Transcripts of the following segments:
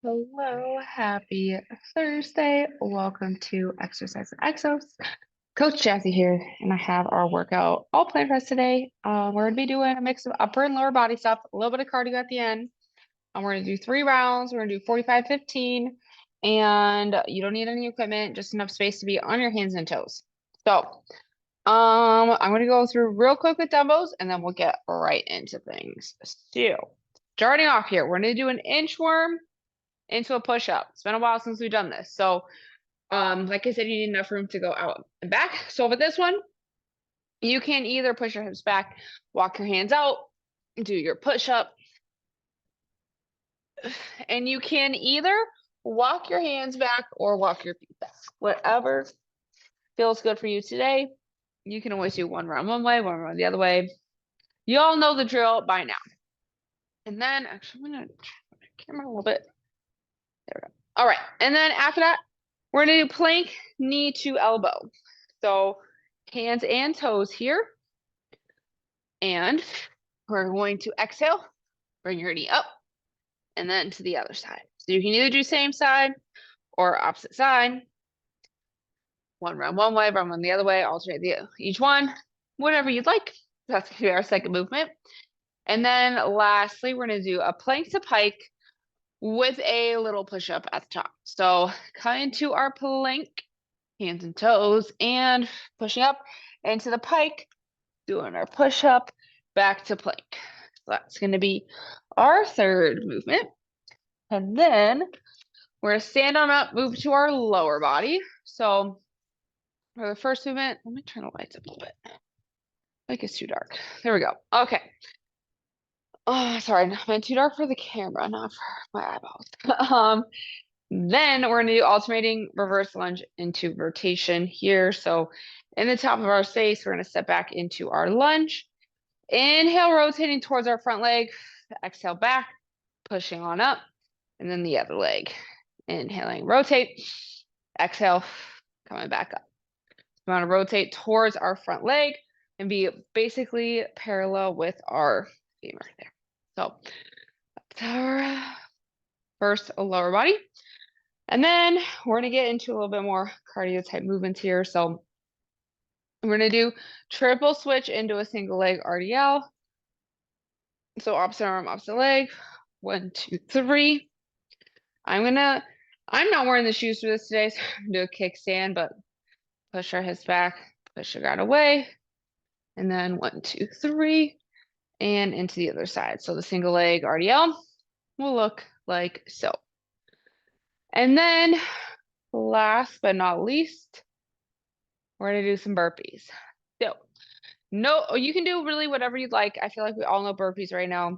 Hello, happy Thursday. Welcome to Exercise with Exos. Coach Jazzy here, and I have our workout all planned for us today. We're going to be doing a mix of upper and lower body stuff, a little bit of cardio at the end. We're going to do 3 rounds. We're going to do 45, 15, and you don't need any equipment, just enough space to be on your hands and toes. So, I'm going to go through real quick with dumbbells, and then we'll get right into things. So, starting off here, we're going to do an inchworm into a push-up. It's been a while since we've done this. So, like I said, you need enough room to go out and back. So for this one, you can either push your hips back, walk your hands out, do your push-up, and you can either walk your hands back or walk your feet back. Whatever feels good for you today. You can always do one round one way, one round the other way. You all know the drill by now. And then, actually, I'm going to turn the camera a little bit. There we go. All right. And then after that, we're going to do plank, knee to elbow. So hands and toes here. And we're going to exhale, bring your knee up, and then to the other side. So you can either do same side or opposite side. One round one way, one round the other way, alternate each one, whatever you'd like. That's going to be our second movement. And then lastly, we're going to do a plank to pike with a little push-up at the top. So coming to our plank, hands and toes, and pushing up into the pike, doing our push-up, back to plank. So that's going to be our third movement. And then we're going to stand on up, move to our lower body. So for the first movement, let me turn the lights up a little bit. I think it's too dark. There we go. Okay. Oh, sorry, I meant too dark for the camera, not for my eyeballs. Then we're going to do alternating reverse lunge into rotation here. So in the top of our space, we're going to step back into our lunge. Inhale, rotating towards our front leg. Exhale back, pushing on up. And then the other leg. Inhaling, rotate. Exhale, coming back up. We want to rotate towards our front leg and be basically parallel with our femur there. So that's our first lower body. And then we're going to get into a little bit more cardio type movements here. So we're going to do triple switch into a single leg RDL. So opposite arm, opposite leg. 1, 2, 3. I'm not wearing the shoes for this today, so I'm going to do a kickstand, but push our hips back, push the ground away. And then 1, 2, 3. And into the other side. So the single leg RDL will look like so. And then last but not least, we're going to do some burpees. So you can do really whatever you'd like. I feel like we all know burpees right now.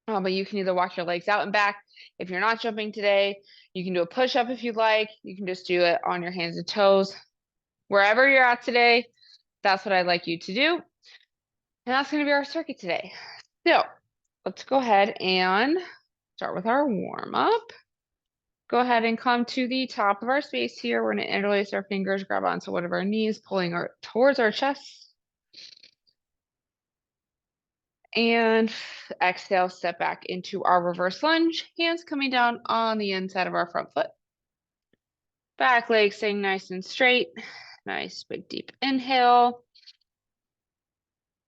But you can either walk your legs out and back. If you're not jumping today, you can do a push-up if you'd like. You can just do it on your hands and toes. Wherever you're at today, that's what I'd like you to do. And that's going to be our circuit today. So let's go ahead and start with our warm-up. Go ahead and come to the top of our space here. We're going to interlace our fingers, grab onto one of our knees, pulling towards our chest. And exhale, step back into our reverse lunge. Hands coming down on the inside of our front foot. Back leg staying nice and straight. Nice big deep inhale.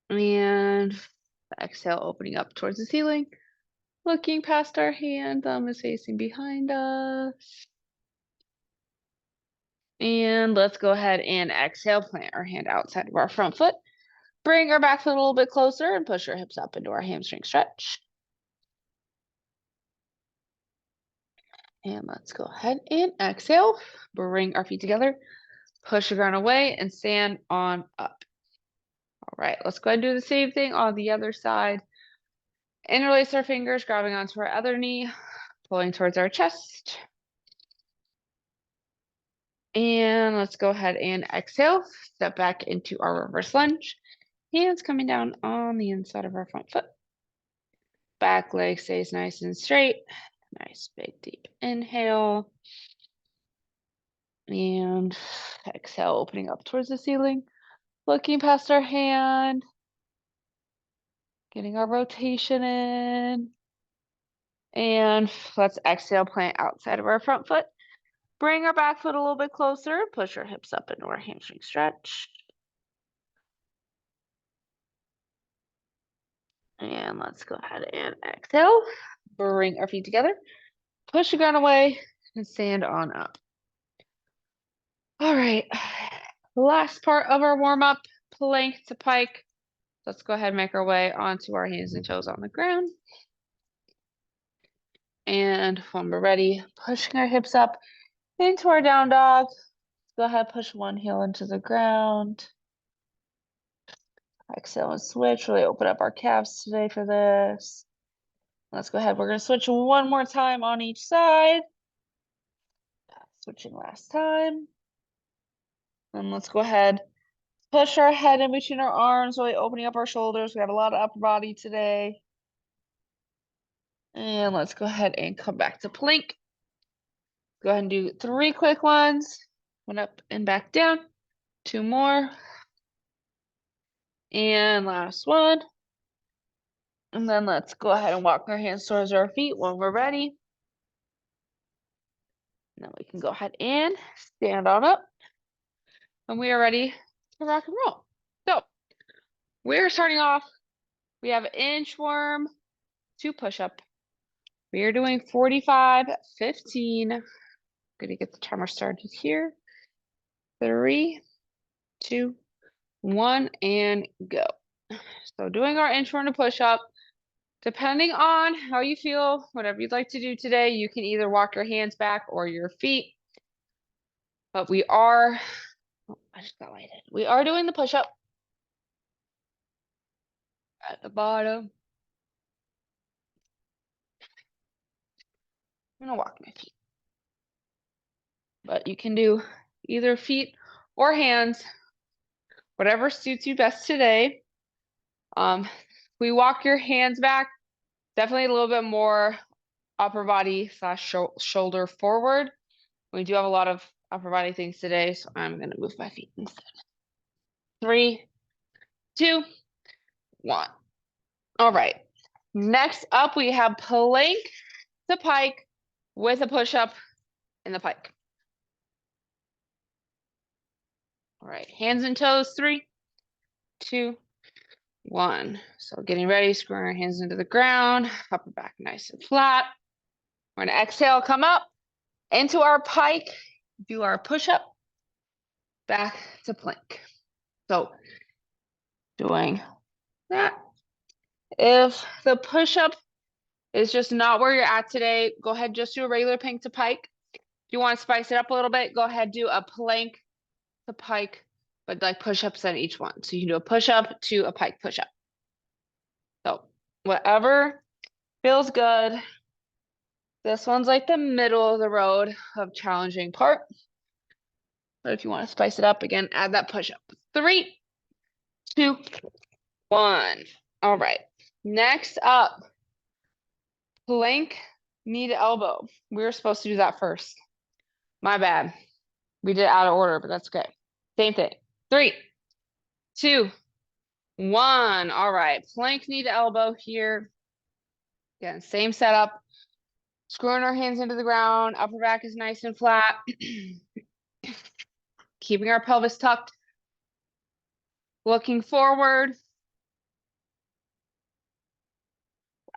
And exhale, opening up towards the ceiling. Looking past our hand, thumb is facing behind us. And let's go ahead and exhale, plant our hand outside of our front foot. Bring our back foot a little bit closer and push our hips up into our hamstring stretch. And let's go ahead and exhale. Bring our feet together. Push the ground away and stand on up. All right, let's go ahead and do the same thing on the other side. Interlace our fingers, grabbing onto our other knee, pulling towards our chest. And let's go ahead and exhale. Step back into our reverse lunge. Hands coming down on the inside of our front foot. Back leg stays nice and straight. Nice big deep inhale. And exhale, opening up towards the ceiling. Looking past our hand. Getting our rotation in. And let's exhale, plant outside of our front foot. Bring our back foot a little bit closer. Push our hips up into our hamstring stretch. And let's go ahead and exhale. Bring our feet together. Push the ground away and stand on up. All right. Last part of our warm-up, plank to pike. Let's go ahead and make our way onto our hands and toes on the ground. And when we're ready, pushing our hips up into our down dog. Go ahead, push one heel into the ground. Exhale and switch. Really open up our calves today for this. Let's go ahead. We're going to switch one more time on each side. Switching last time. And let's go ahead. Push our head in between our arms, really opening up our shoulders. We have a lot of upper body today. And let's go ahead and come back to plank. Go ahead and do 3 quick ones. 1 up and back down. 2 more. And last one. And then let's go ahead and walk our hands towards our feet when we're ready. And then we can go ahead and stand on up. And we are ready to rock and roll. So we're starting off. We have inchworm to push up. We are doing 45, 15. I'm going to get the timer started here. 3, 2, 1, and go. So doing our inchworm to push up. Depending on how you feel, whatever you'd like to do today, you can either walk your hands back or your feet. But we are, oh, I just got lighted. We are doing the push-up at the bottom. I'm gonna walk my feet. But you can do either feet or hands, whatever suits you best today. We walk your hands back, definitely a little bit more upper body / shoulder forward. We do have a lot of upper body things today, so I'm gonna move my feet instead. 3, 2, 1. All right. Next up, we have plank to pike with a push-up in the pike. All right, hands and toes, 3, 2, 1. So getting ready, screwing our hands into the ground, upper back nice and flat. We're gonna exhale, come up into our pike, do our push-up, back to plank. So doing that. If the push-up is just not where you're at today, go ahead, just do a regular plank to pike. If you want to spice it up a little bit, go ahead, do a plank to pike, but like push-ups on each one. So you can do a push-up to a pike push-up. So whatever feels good. This one's like the middle of the road of challenging part. But if you want to spice it up again, add that push-up. 3, 2, 1. All right. Next up, plank knee to elbow. We were supposed to do that first. My bad. We did it out of order, but that's okay. Same thing. 3, 2, 1. All right. Plank knee to elbow here. Again, same setup. Screwing our hands into the ground. Upper back is nice and flat. Keeping our pelvis tucked. Looking forward.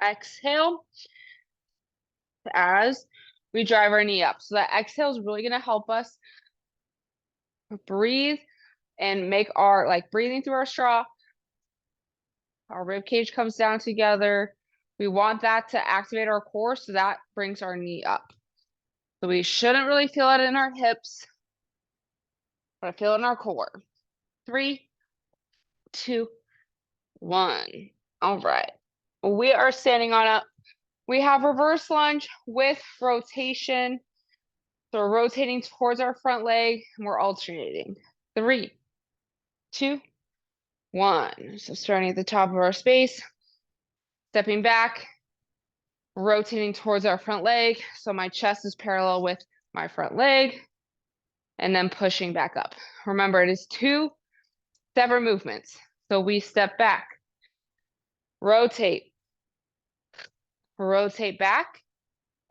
Exhale as we drive our knee up. So that exhale is really going to help us breathe and make our, like breathing through our straw. Our rib cage comes down together. We want that to activate our core, so that brings our knee up. So we shouldn't really feel it in our hips, but I feel it in our core. 3, 2, 1. All right. We are standing on up. We have reverse lunge with rotation. So we're rotating towards our front leg and we're alternating. 3, 2, 1. So starting at the top of our space, stepping back, rotating towards our front leg. So my chest is parallel with my front leg, and then pushing back up. Remember, it is 2 separate movements. So we step back, rotate back,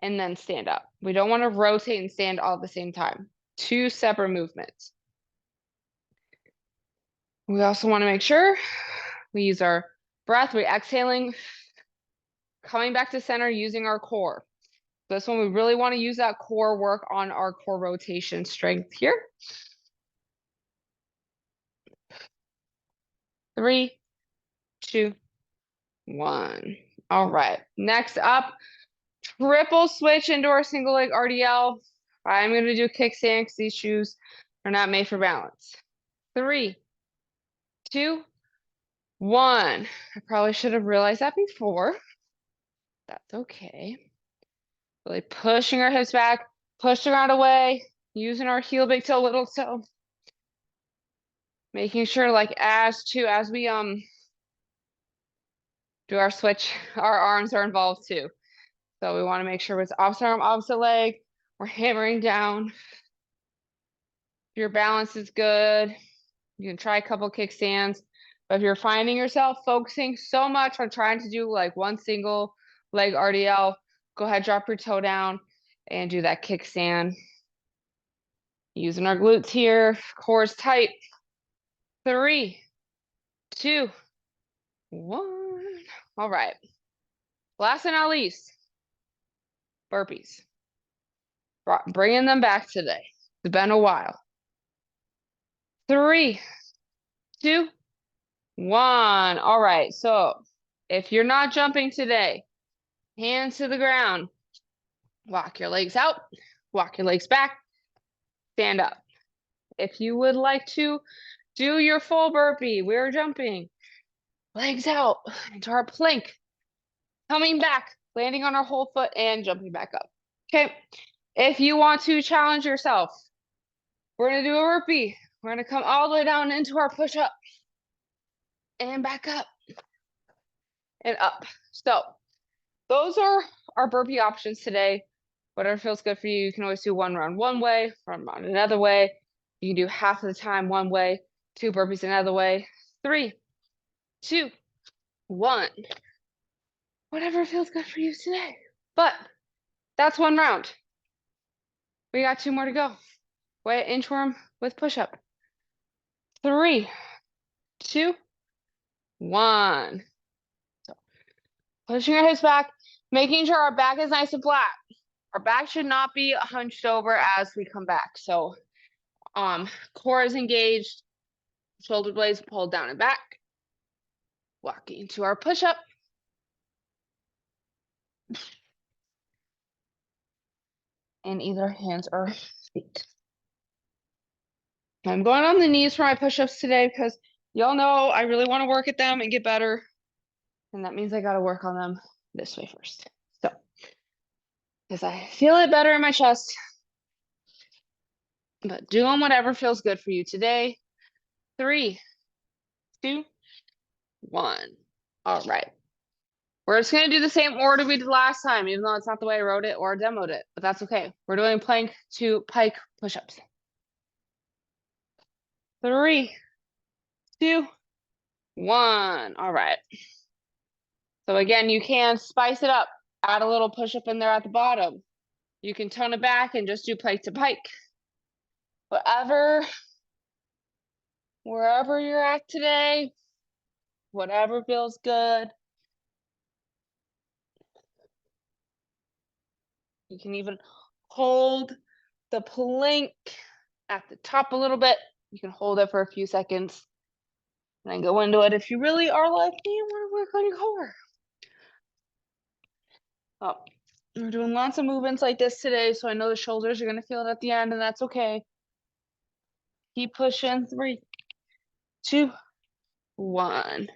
and then stand up. We don't want to rotate and stand all at the same time. 2 separate movements. We also want to make sure we use our breath. We're exhaling, coming back to center, using our core. This one, we really want to use that core work on our core rotation strength here. 3, 2, 1. All right. Next up, triple switch into our single leg RDL. I'm going to do kickstand because these shoes are not made for balance. 3, 2, 1. I probably should have realized that before. That's okay. Really pushing our hips back, pushing out away, using our heel, big toe, little toe. Making sure like as we do our switch, our arms are involved too. So we want to make sure it's opposite arm, opposite leg. We're hammering down. If your balance is good, you can try a couple kickstands. But if you're finding yourself focusing so much on trying to do like one single leg RDL, go ahead, drop your toe down and do that kickstand. Using our glutes here, core is tight. 3, 2, 1. All right. Last but not least, burpees. Bringing them back today. It's been a while. 3, 2, 1. All right. So if you're not jumping today, hands to the ground. Walk your legs out. Walk your legs back. Stand up. If you would like to do your full burpee, we're jumping. Legs out into our plank. Coming back, landing on our whole foot and jumping back up. Okay. If you want to challenge yourself, we're going to do a burpee. We're going to come all the way down into our push-up and back up and up. So those are our burpee options today. Whatever feels good for you. You can always do one round one way, one round another way. You can do half of the time one way, 2 burpees another way. 3, 2, 1. Whatever feels good for you today. But that's one round. We got 2 more to go. Way inchworm with push-up. 3, 2, 1. So pushing our hips back, making sure our back is nice and flat. Our back should not be hunched over as we come back. So core is engaged, shoulder blades pulled down and back. Walking to our push-up. And either hands or feet. I'm going on the knees for my push-ups today because y'all know I really want to work at them and get better. And that means I got to work on them this way first. So, because I feel it better in my chest. But doing whatever feels good for you today. 3, 2, 1. All right. We're just going to do the same order we did last time, even though it's not the way I wrote it or demoed it. But that's okay. We're doing plank to pike push-ups. 3, 2, 1. All right. So again, you can spice it up. Add a little push-up in there at the bottom. You can tone it back and just do pike to pike. Wherever you're at today, whatever feels good. You can even hold the plank at the top a little bit. You can hold it for a few seconds and then go into it if you really are like me and want to work on your core. Oh, we're doing lots of movements like this today, so I know the shoulders are going to feel it at the end, and that's okay. Keep pushing. 3, 2, 1.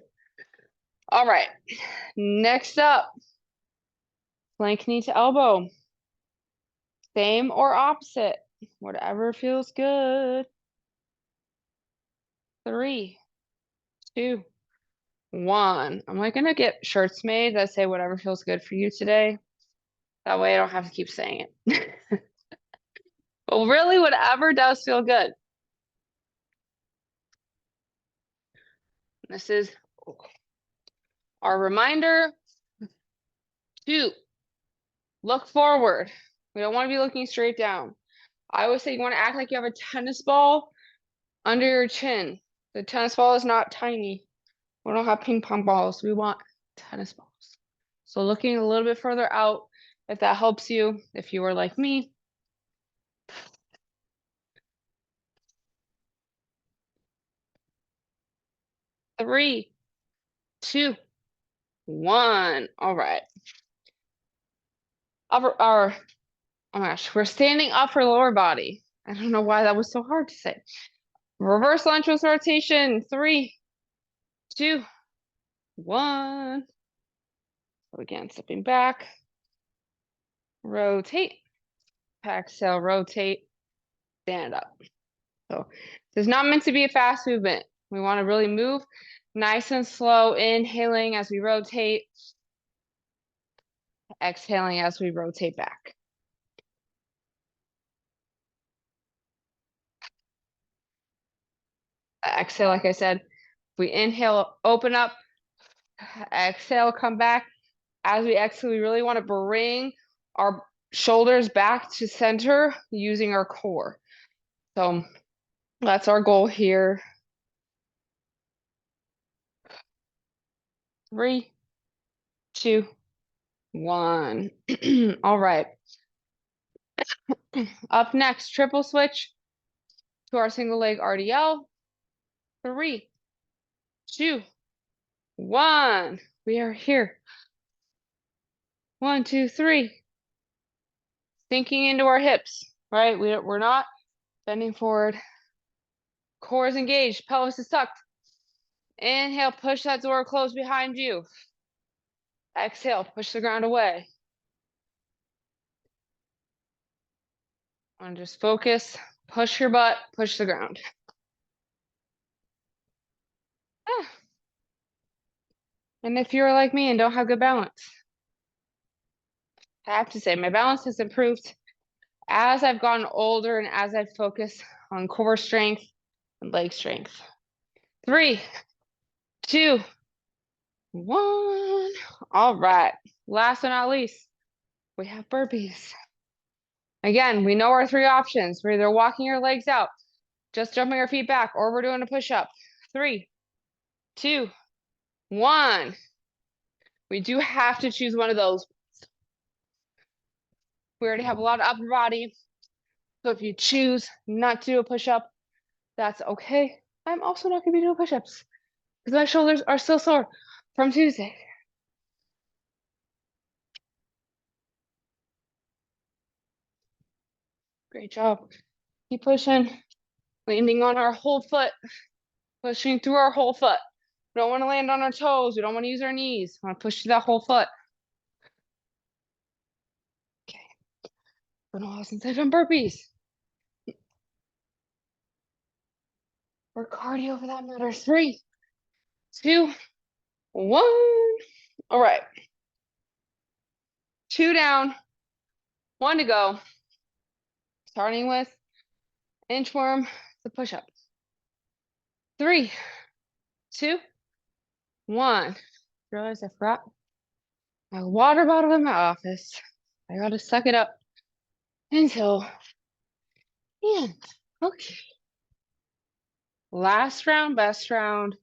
All right. Next up, plank knee to elbow. Same or opposite, whatever feels good. 3, 2, 1. I'm like gonna get shirts made that say whatever feels good for you today. That way I don't have to keep saying it. Well, really, whatever does feel good. This is our reminder to Look forward. We don't want to be looking straight down. I always say you want to act like you have a tennis ball under your chin. The tennis ball is not tiny. We don't have ping pong balls. We want tennis balls. So looking a little bit further out, if that helps you, if you are like me. 3, 2, 1. All right. Oh my gosh, we're standing up for lower body. I don't know why that was so hard to say. Reverse lunge with rotation. 3, 2, 1. So again, stepping back. Rotate. Exhale, rotate. Stand up. So this is not meant to be a fast movement. We want to really move nice and slow, inhaling as we rotate, exhaling as we rotate back. Exhale, like I said, we inhale, open up, exhale, come back. As we exhale, we really want to bring our shoulders back to center using our core. So that's our goal here. 3, 2, 1. All right. Up next, triple switch to our single leg RDL. 3, 2, 1. We are here. 1, 2, 3. Sinking into our hips, right? We're not bending forward. Core is engaged, pelvis is tucked. Inhale, push that door close behind you. Exhale, push the ground away. And just focus, push your butt, push the ground. And if you're like me and don't have good balance, I have to say my balance has improved as I've gotten older and as I've focused on core strength and leg strength. 3, 2, 1. All right. Last but not least, we have burpees. Again, we know our 3 options. We're either walking our legs out, just jumping our feet back, or we're doing a push-up. 3, 2, 1. We do have to choose one of those. We already have a lot of upper body. So if you choose not to do a push-up, that's okay. I'm also not going to be doing push-ups because my shoulders are still sore from Tuesday. Great job. Keep pushing, landing on our whole foot, pushing through our whole foot. We don't want to land on our toes. We don't want to use our knees. We want to push through that whole foot. Okay. Been a while since I've done burpees. Or cardio for that matter. 3, 2, 1. All right. 2 down, 1 to go. Starting with inchworm, the push-up. 3, 2, 1. Realized I forgot my water bottle in my office. I gotta suck it up until the end. Okay. Last round, best round.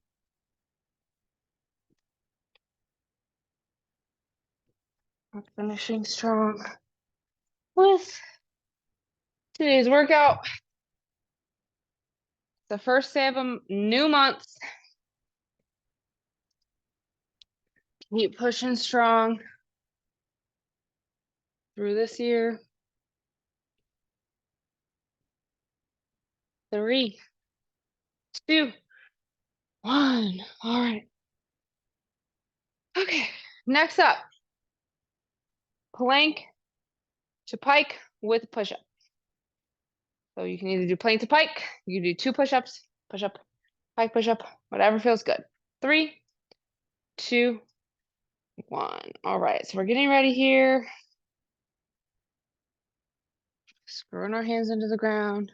I'm finishing strong with today's workout. The first day of a new month. Keep pushing strong through this year. 3, 2, 1. All right. Okay. Next up, plank to pike with push-up. So you can either do plank to pike, you can do 2 push-ups, push-up, pike push-up, whatever feels good. 3, 2, 1. All right, so we're getting ready here. Screwing our hands into the ground.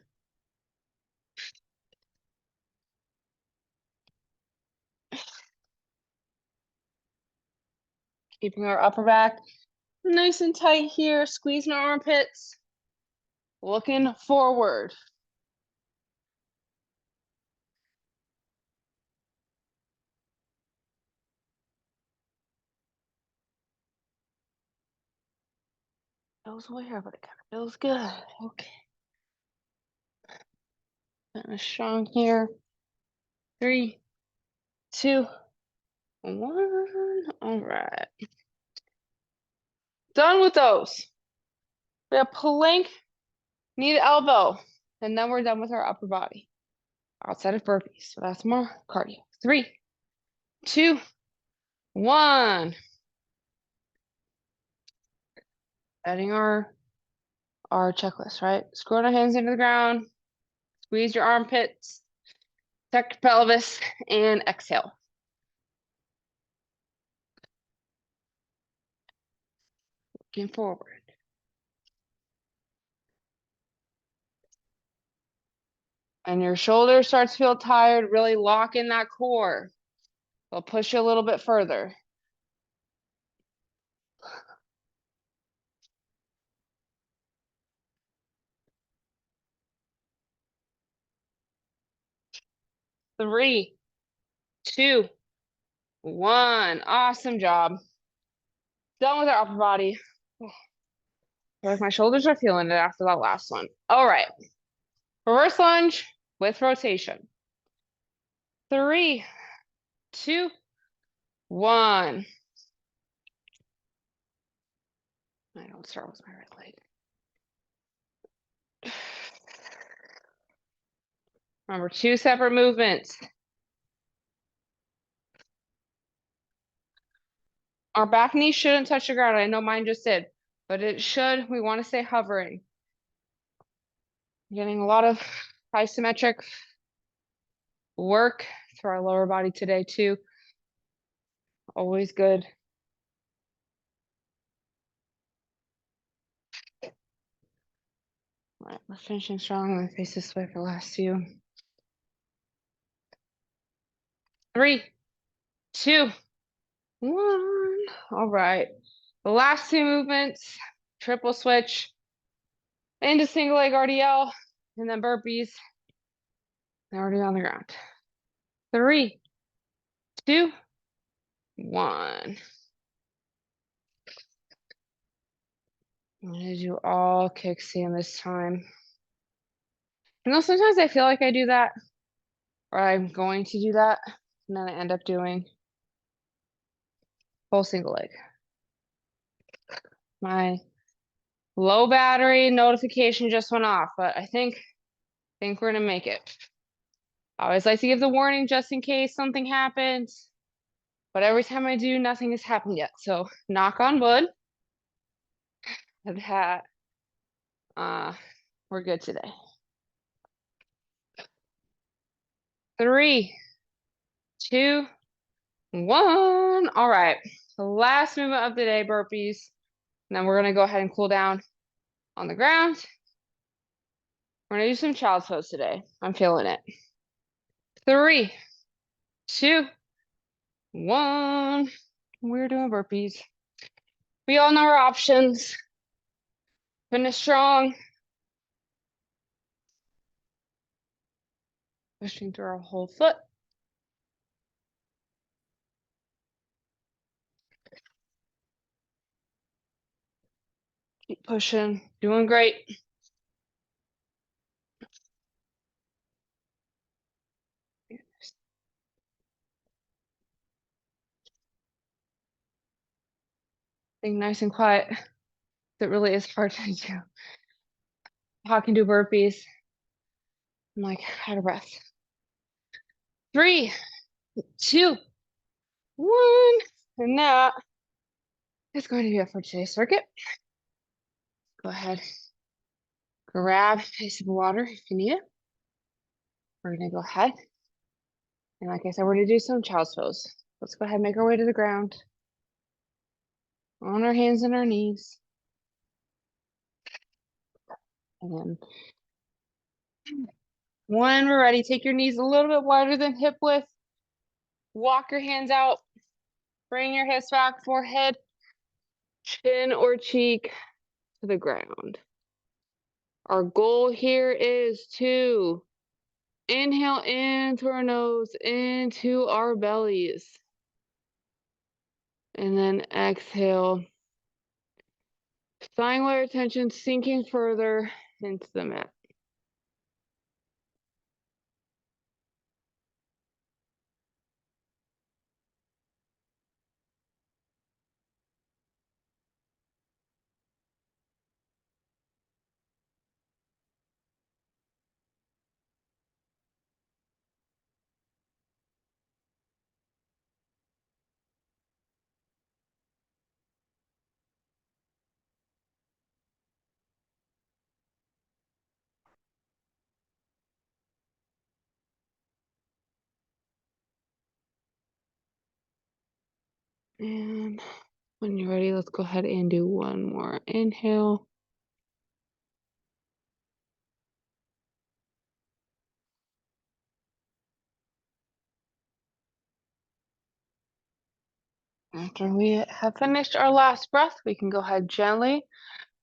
Keeping our upper back Nice and tight here. Squeeze my armpits. Looking forward. Feels weird, but it kind of feels good. Okay. Finish strong here. 3, 2, 1. All right. Done with those. We have plank, knee to elbow, and then we're done with our upper body. Outside of burpees. So that's more cardio. 3, 2, 1. Adding our checklist, right? Scroll our hands into the ground, squeeze your armpits, tuck your pelvis, and exhale. Looking forward. And your shoulders start to feel tired, really lock in that core. They'll push you a little bit further. 3, 2, 1. Awesome job. Done with our upper body. Like my shoulders are feeling it after that last one. All right. Reverse lunge with rotation. 3, 2, 1. I don't start with my right leg. Remember, 2 separate movements. Our back knee shouldn't touch the ground. I know mine just did, but it should. We want to stay hovering. Getting a lot of isometric work through our lower body today too. Always good. All right, we're finishing strong. I'm gonna face this way for the last few. 3, 2, 1. All right. The last 2 movements, triple switch into single leg RDL, and then burpees. Already on the ground. 3, 2, 1. I'm gonna do all kickstand this time. You know, sometimes I feel like I do that, or I'm going to do that, and then I end up doing full single leg. My low battery notification just went off, but I think we're gonna make it. I always like to give the warning just in case something happens, but every time I do, nothing has happened yet. So knock on wood that we're good today. 3, 2, 1. All right. The last movement of the day, burpees. And then we're gonna go ahead and cool down on the ground. We're gonna do some child's pose today. I'm feeling it. 3, 2, 1. We're doing burpees. We all know our options. Finish strong. Pushing through our whole foot. Keep pushing. Doing great. Being nice and quiet. It really is hard to do. How can do burpees? I'm like out of breath. 3, 2, 1. And that is going to be it for today's circuit. Go ahead. Grab a sip of water if you need it. We're gonna go ahead. And like I said, we're gonna do some child's pose. Let's go ahead and make our way to the ground. On our hands and our knees. And then when we're ready, take your knees a little bit wider than hip width. Walk your hands out. Bring your hips back, forehead Chin or cheek to the ground. Our goal here is to inhale in through our nose, into our bellies. And then exhale, finding our attention sinking further into the mat. And when you're ready, let's go ahead and do one more inhale. After we have finished our last breath, we can go ahead gently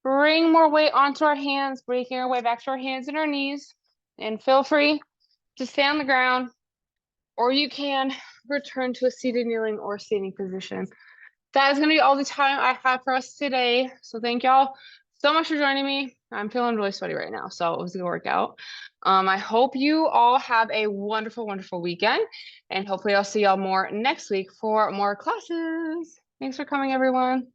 bring more weight onto our hands, breaking our way back to our hands and our knees. And feel free to stay on the ground, or you can return to a seated, kneeling, or standing position. That is going to be all the time I have for us today. So thank y'all so much for joining me. I'm feeling really sweaty right now, so it was a good workout. I hope you all have a wonderful, wonderful weekend, and hopefully I'll see y'all more next week for more classes. Thanks for coming, everyone.